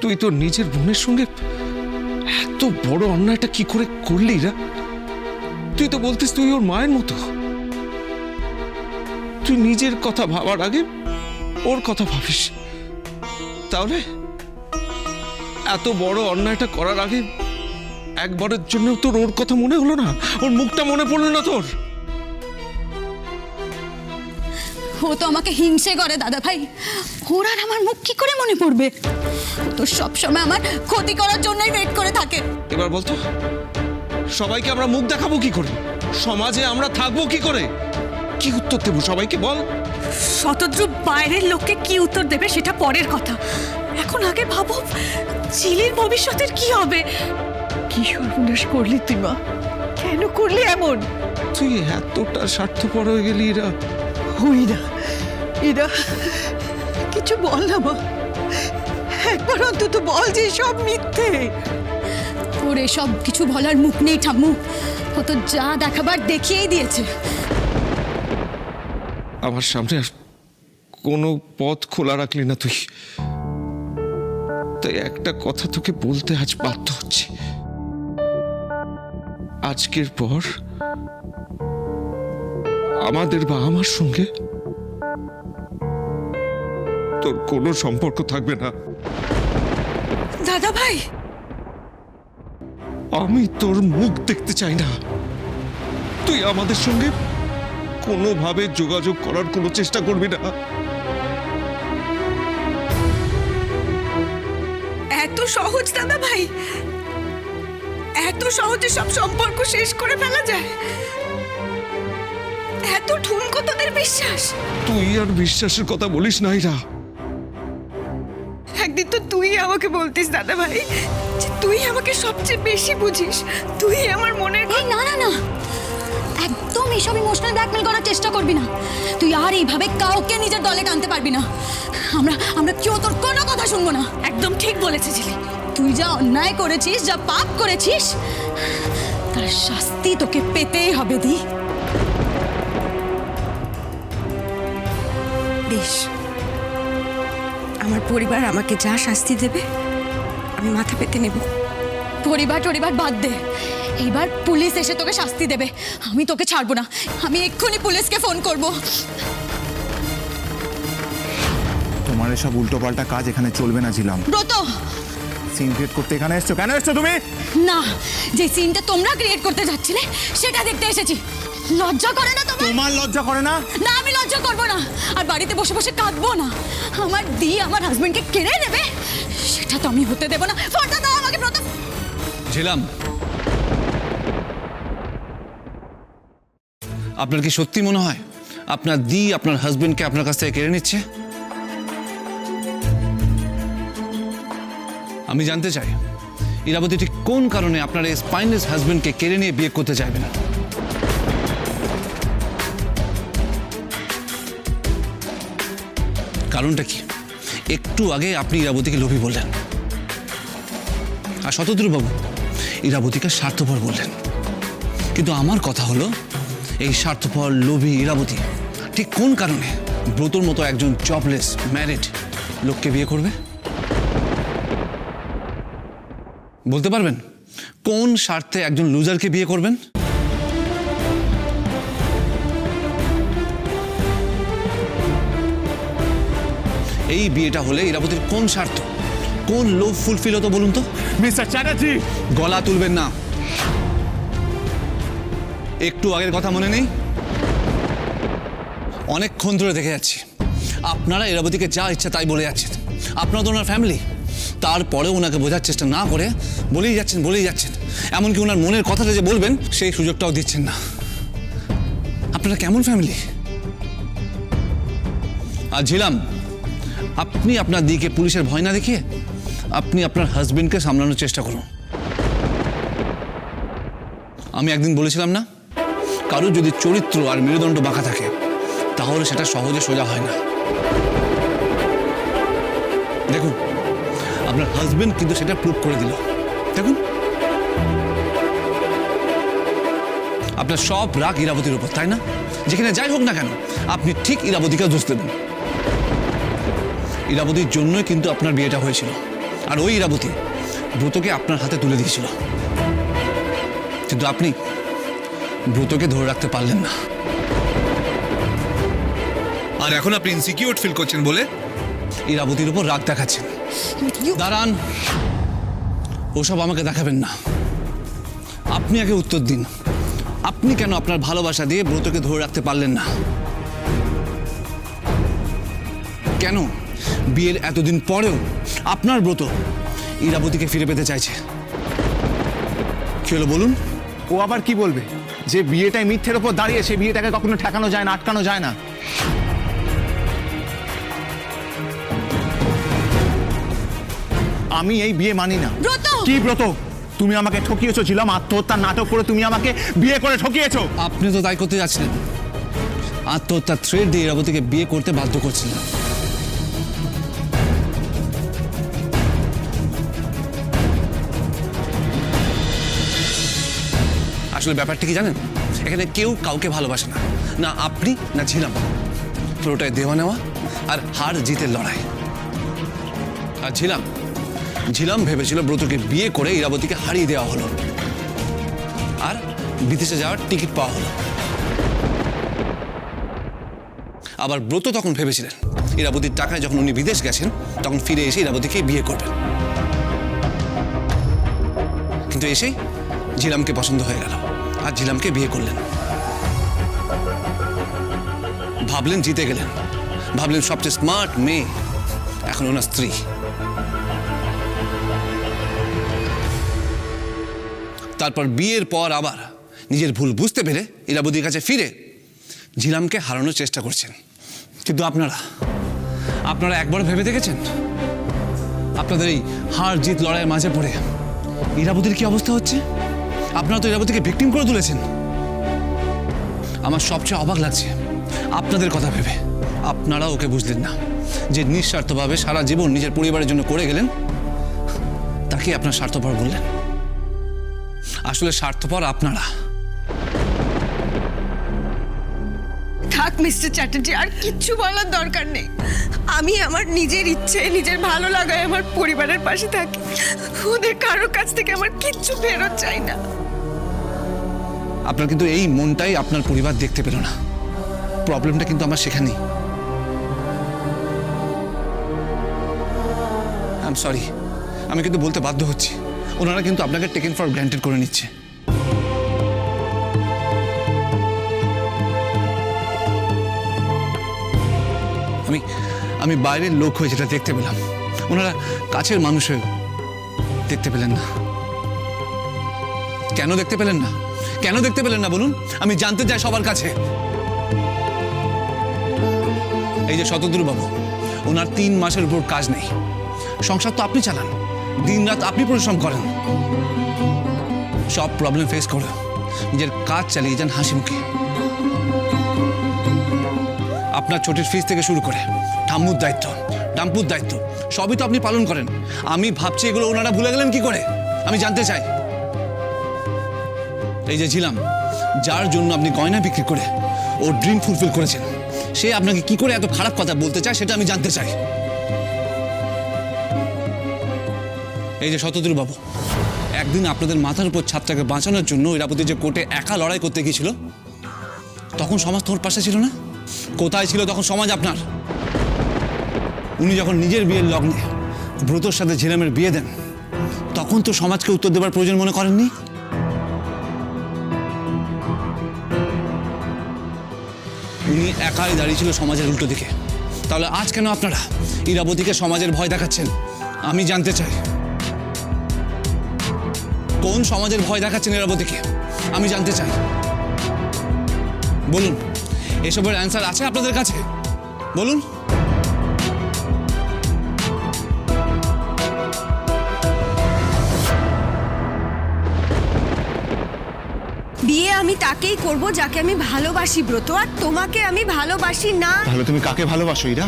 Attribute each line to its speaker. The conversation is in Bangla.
Speaker 1: তুই তোর নিজের বোনের সঙ্গে এত বড় অন্যায়টা কি করে করলি রা? তুই তো বলতিস তুই ওর মায়ের মতো। তুই নিজের কথা ভাবার আগে ওর কথা ভাবিস। তাহলে এত বড় অন্যায়টা করার আগে একবারের জন্য তোর ওর কথা মনে হলো না? ওর মুখটা মনে পড়লো না তোর?
Speaker 2: ও তো আমাকে হিংসে করে দাদা ভাই। ওর আর আমার মুখ কি করে মনে পড়বে? ও তো সবসময় আমার ক্ষতি করার জন্যই ওয়েট করে থাকে।
Speaker 1: এবার বলতো, সবাইকে আমরা মুখ দেখাবো কি করে? সমাজে আমরা থাকবো কি করে? কি উত্তর দেবো সবাইকে বল?
Speaker 3: শতদ্রু বাইরের লোককে কি উত্তর দেবে সেটা পরের কথা। এখন আগে ভাবো চিলির ভবিষ্যতের কি হবে। কি সর্বনাশ করলি তুই মা? কেন করলি এমন?
Speaker 1: তুই এতটা স্বার্থপর হয়ে গেলি এরা।
Speaker 3: এরা কিছু বল না মা, একবার অন্তত বল যে সব মিথ্যে।
Speaker 2: ওর এসব কিছু বলার মুখ নেই ঠাম্মু। ও তো যা দেখাবার দেখিয়েই দিয়েছে।
Speaker 1: আমার সামনে আর কোনো পথ খোলা রাখলি না তুই। তাই একটা কথা তোকে বলতে আজ বাধ্য হচ্ছে। আজকের পর আমাদের বা আমার সঙ্গে তোর কোনো সম্পর্ক থাকবে না।
Speaker 3: দাদা ভাই,
Speaker 1: আমি তোর মুখ দেখতে চাই না। তুই আমাদের সঙ্গে কোনোভাবে যোগাযোগ করার কোনো চেষ্টা করবি না।
Speaker 3: এত সহজ দাদা ভাই? এত সহজে সব সম্পর্ক শেষ করে ফেলা যায়? এত ঠুনকো তোদের বিশ্বাস?
Speaker 1: তুই আর বিশ্বাসের কথা বলিস না এরা।
Speaker 3: একদিন তো তুই আমাকে বলতিস দাদা ভাই যে তুই আমাকে সবচেয়ে বেশি বুঝিস, তুই আমার মনের
Speaker 2: এই না না না, একদম এসব ইমোশনাল ব্ল্যাকমেল করার চেষ্টা করবি না। তুই আর এইভাবে কাউকে নিজের দলে টানতে পারবি না। আমরা কেউ তোর কোনো কথা শুনবো না।
Speaker 3: একদম ঠিক বলেছে ঝিলি।
Speaker 2: তুই যা অন্যায় করেছিস, যা পাপ করেছিস, তার শাস্তি তোকে পেতেই হবে দি।
Speaker 3: বেশ, আমার পরিবার আমাকে যা শাস্তি দেবে আমি মাথা পেতে নেব।
Speaker 2: পরিবার বাদ দে। এইবার পুলিশ এসে তোকে শাস্তি দেবে। আমি তোকে ছাড়বো না। আমি এক্ষুনি পুলিশকে ফোন করব।
Speaker 4: তোমার এসব উল্টোপাল্টা কাজ এখানে চলবে না ছিলাম।
Speaker 2: ব্রত,
Speaker 4: সিন ক্রিয়েট করতে এখানে এসছো? কেন এসছো তুমি?
Speaker 2: না, যে সিনটা তোমরা ক্রিয়েট করতে যাচ্ছিলে সেটা দেখতে এসেছি। লজ্জা করে না তোমার?
Speaker 4: তোমার লজ্জা করে না?
Speaker 2: না, আমি লজ্জা করবো না। আর বাড়িতে বসে বসে কাঁদবো না। আমার দি আমার হাজবেন্ডকে কেড়ে নেবে, সেটা তো আমি হতে দেবো না। ফোনটা দাও আমাকে ব্রত।
Speaker 5: ঝিলাম, আপনার কি সত্যি মনে হয় আপনার দি আপনার হাজবেন্ডকে আপনার কাছ থেকে কেড়ে নিচ্ছে? আমি জানতে চাই ইরাবতী ঠিক কোন কারণে আপনার এই স্পাইনলেস হাজবেন্ডকে কেড়ে নিয়ে বিয়ে করতে চাইবে না। কারণটা কি? একটু আগে আপনি ইরাবতীকে লোভী বললেন, আর শতদ্রুবাবু ইরাবতীকে স্বার্থপর বললেন। কিন্তু আমার কথা হলো, এই স্বার্থপর লোভী ইরাবতী ঠিক কোন কারণে ব্রতর মতো একজন জবলেস ম্যারিড লোককে বিয়ে করবে? বলতে পারবেন কোন স্বার্থে একজন লুজারকে বিয়ে করবেন? এই বিয়েটা হলে ইরাবতীর কোন স্বার্থ, কোন লোভ ফুলফিল হতো বলুন তো?
Speaker 4: মিস্টার চ্যাটার্জি,
Speaker 5: গলা তুলবেন না। একটু আগের কথা মনে নেই? অনেকক্ষণ ধরে দেখে যাচ্ছি আপনারা ইরাবতীকে যা ইচ্ছা তাই বলে যাচ্ছেন। আপনারা তো ওনার ফ্যামিলি, তারপরেও ওনাকে বোঝার চেষ্টা না করে বলেই যাচ্ছেন। এমনকি ওনার মনের কথাটা যে বলবেন সেই সুযোগটাও দিচ্ছেন না। আপনারা কেমন ফ্যামিলি? আর ঝিলাম, আপনি আপনার দিকে পুলিশের ভয় না দেখিয়ে আপনি আপনার হাজবেন্ডকে সামলানোর চেষ্টা করুন। আমি একদিন বলেছিলাম না, কারোর যদি চরিত্র আর মেরুদণ্ড বাঁকা থাকে তাহলে সেটা সহজে সোজা হয় না। দেখুন, আপনার হাজবেন্ড কিন্তু সেটা প্রুভ করে দিল। দেখুন, আপনার সব রাগ ইরাবতীর উপর, তাই না? যেখানে যাই হোক না কেন আপনি ঠিক ইরাবতীকে দোষ দেবেন। ইরাবতীর জন্যই কিন্তু আপনার বিয়েটা হয়েছিল, আর ওই ইরাবতী ব্রতকে আপনার হাতে তুলে দিয়েছিল, কিন্তু আপনি ব্রতকে ধরে রাখতে পারলেন না।
Speaker 6: আর এখন আপনি ইনসিকিউর ফিল করছেন বলে
Speaker 5: ইরাবতীর উপর রাগ দেখাচ্ছেন। দাঁড়ান, ওসব আমাকে দেখাবেন না। আপনি আগে উত্তর দিন, আপনি কেন আপনার ভালোবাসা দিয়ে ব্রতকে ধরে রাখতে পারলেন না? কেন বিয়ের এতদিন পরেও আপনার ব্রত ইরাবতীকে ফিরে পেতে চাইছে? কি হলো বলুন?
Speaker 4: ও আবার কি বলবে? যে বিয়েটাই মিথ্যের ওপর দাঁড়িয়ে, সে বিয়েটাকে কখনো ঠেকানো যায় না, আটকানো যায় না। আমি এই বিয়ে মানি না।
Speaker 2: ব্রত!
Speaker 4: কি ব্রত? তুমি আমাকে ঠকিয়েছো ছিলাম, আত্মহত্যার নাটক করে তুমি আমাকে বিয়ে করে ঠকিয়েছো।
Speaker 5: আপনি তো তাই করতে যাচ্ছিলেন, আত্মহত্যার থ্রেড দিয়ে ইরাবতীকে বিয়ে করতে বাধ্য করছিলেন। আসলে ব্যাপারটা কি জানেন? এখানে কেউ কাউকে ভালোবাসে না, না আপনি না ঝিলাম। পুরোটাই দেওয়া নেওয়া আর হার জিতের লড়াই। আর ঝিলাম ভেবেছিল ব্রতকে বিয়ে করে ইরাবতীকে হারিয়ে দেওয়া হলো আর বিদেশে যাওয়ার টিকিট পাওয়া হলো। আবার ব্রত তখন ভেবেছিলেন ইরাবতীর টাকায় যখন উনি বিদেশ গেছেন তখন ফিরে এসে ইরাবতীকে বিয়ে করবেন, কিন্তু এসেই ঝিলামকে পছন্দ হয়ে গেল আর ঝিলামকে বিয়ে করলেন। ভাবলেন জিতে গেলেন, ভাবলেন সবচেয়ে স্মার্ট মেয়ে এখন ওনার স্ত্রী। তারপর বিয়ের পর আবার নিজের ভুল বুঝতে পেরে ইরাবতীর কাছে ফিরে ঝিলামকে হারানোর চেষ্টা করছেন। কিন্তু আপনারা একবার ভেবে দেখেছেন আপনাদের এই হার জিত লড়াইয়ের মাঝে পড়ে ইরাবতীর কি অবস্থা হচ্ছে? আপনারা তো ইরাবতীকে ভিকটিম করে তুলেছেন। আমার সবচেয়ে অবাক লাগছে আপনাদের কথা ভেবে, আপনারা ওকে বুঝলেন না যে নিঃস্বার্থভাবে সারা জীবন নিজের পরিবারের জন্য করে গেলেন, তাকে আপনার স্বার্থপর বললেন। আসলে স্বার্থপর আপনারা।
Speaker 3: থাক মিস্টার চ্যাটার্জি, আর কিচ্ছু বলার দরকার নেই। আমি আমার নিজের ইচ্ছে, নিজের ভালো লাগায় আমার পরিবারের পাশে থাকি। ওদের কারোর কাছ থেকে আমার কিচ্ছু ফেরত চাই না।
Speaker 5: আপনার কিন্তু এই মনটাই আপনার পরিবার দেখতে পেল না। প্রবলেমটা কিন্তু আমার সেখানেই। আই এম সরি, আমি কিন্তু বলতে বাধ্য হচ্ছি, ওনারা কিন্তু আপনাকে টেকেন ফর গ্র্যান্টেড করে নিচ্ছে। আমি বাইরের লোক হয়ে যেটা দেখতে পেলাম, ওনারা কাছের মানুষ হয়ে দেখতে পেলেন না। কেন দেখতে পেলেন না? কেন দেখতে পেলেন না বলুন? আমি জানতে চাই সবার কাছে। এই যে শতদ্রু বাবু, ওনার 3 মাসের উপর কাজ নেই, সংসার তো আপনি চালান, দিন রাত আপনি পরিশ্রম করেন, সব প্রবলেম ফেস করে নিজের কাজ চালিয়ে যান হাসি মুখে। আপনার ছোটের ফিস থেকে শুরু করে ঠাম্মুর দায়িত্ব, ডাম্পুর দায়িত্ব সবই তো আপনি পালন করেন। আমি ভাবছি এগুলো ওনারা ভুলে গেলেন কি করে? আমি জানতে চাই। এই যে ঝিলাম, যার জন্য আপনি গয়না বিক্রি করে ওর ড্রিম ফুলফিল করেছেন, সে আপনাকে কি করে এত খারাপ কথা বলতে চায় সেটা আমি জানতে চাই। এই যে শতদ্রু বাবু, একদিন আপনাদের মাথার উপর ছাদটাকে বাঁচানোর জন্য ইরাবতী যে কোর্টে একা লড়াই করতে গিয়েছিল, তখন সমাজ তোর পাশে ছিল না? কোথায় ছিল তখন সমাজ আপনার? উনি যখন নিজের বিয়ের লগ্নে ব্রতর সাথে ঝিলামের বিয়ে দেন, তখন তো সমাজকে উত্তর দেবার প্রয়োজন মনে করেননি। উনি একাই দাঁড়িয়েছিল সমাজের উল্টো দিকে। তাহলে আজ কেন আপনারা ইরাবতীকে সমাজের ভয় দেখাচ্ছেন? আমি জানতে চাই কোন সমাজের ভয় দেখাচ্ছেন ইরাবতীকে? আমি জানতে চাই। বলুন, এসবের অ্যান্সার আছে আপনাদের কাছে? বলুন।
Speaker 3: বিয়ে আমি তাকেই করব যাকে আমি ভালোবাসি ব্রত, আর তোমাকে আমি ভালোবাসি না।
Speaker 4: তাহলে তুমি কাকে ভালোবাসো ইরা?